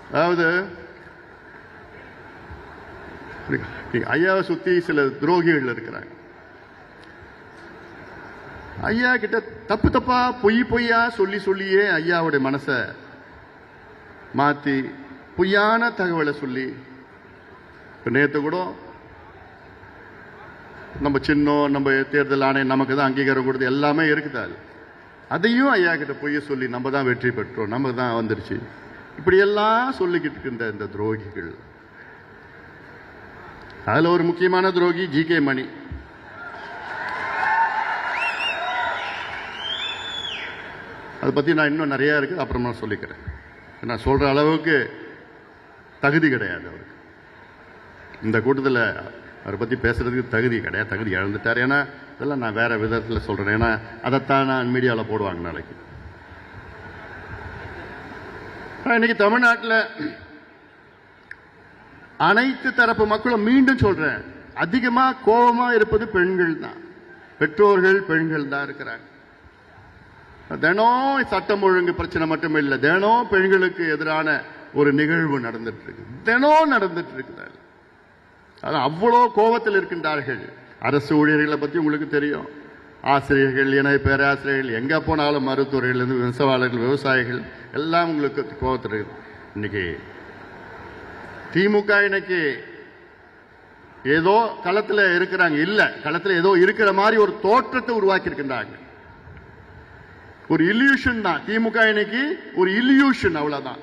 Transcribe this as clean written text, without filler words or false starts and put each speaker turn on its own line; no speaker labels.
அதாவது ஐயாவை சுத்தி சில துரோகிகள் இருக்கிறாங்க. ஐயா கிட்ட தப்பு தப்பா பொய்யா சொல்லியே ஐயாவுடைய மனசை மாத்தி பொய்யான தகவலை சொல்லி, நேற்று கூட நம்ம சின்னம், நம்ம தேர்தல் ஆணையம் நமக்கு தான் அங்கீகாரம் கொடுத்து எல்லாமே இருக்குதால் அதையும் ஐயா கிட்ட பொய்ய சொல்லி நம்ம தான் வெற்றி பெற்றோம், நமக்கு தான் வந்துருச்சு, இப்படியெல்லாம் சொல்லிக்கிட்டு இருக்கின்ற இந்த துரோகிகள். அதுல ஒரு முக்கியமான துரோகி ஜி.கே. மணி. அதை பற்றி நான் இன்னும் நிறையா இருக்குது, அப்புறமா சொல்லிக்கிறேன். நான் சொல்கிற அளவுக்கு தகுதி கிடையாது அவருக்கு. இந்த கூட்டத்தில் அவரை பற்றி பேசுகிறதுக்கு தகுதி கிடையாது, தகுதி இழந்துட்டார். ஏன்னா இதெல்லாம் நான் வேறு விதத்தில் சொல்கிறேன், ஏன்னா அதைத்தான் நான் மீடியாவில் போடுவாங்க நாளைக்கு. இன்னைக்கு தமிழ்நாட்டில் அனைத்து தரப்பு மக்களும் மீண்டும் சொல்கிறேன், அதிகமாக கோபமாக இருப்பது பெண்கள் தான், பெற்றோர்கள் பெண்கள் தான் இருக்கிறாங்க. தினம் சட்டம் ஒழுங்கு பிரச்சனை மட்டும் இல்லை, தினம் பெண்களுக்கு எதிரான ஒரு நிகழ்வு நடந்துட்டு இருக்கு, தினம் நடந்துட்டு இருக்குது. அதான் அவ்வளோ கோபத்தில் இருக்கின்றார்கள். அரசு ஊழியர்களை பற்றி உங்களுக்கு தெரியும், ஆசிரியர்கள், இணை பேராசிரியர்கள், எங்கே போனாலும் மருத்துவர்கள், நெசவாளர்கள், விவசாயிகள் எல்லாம் உங்களுக்கு கோபத்தில் இருக்குது. இன்னைக்கு திமுக இன்னைக்கு ஏதோ களத்தில் இருக்கிறாங்க, இல்லை களத்தில் ஏதோ இருக்கிற மாதிரி ஒரு தோற்றத்தை உருவாக்கி இருக்கின்றாங்க. ஒரு இல்யூஷன் தான் திமுக இன்னைக்கு, ஒரு இல்யூஷன், அவ்வளவுதான்.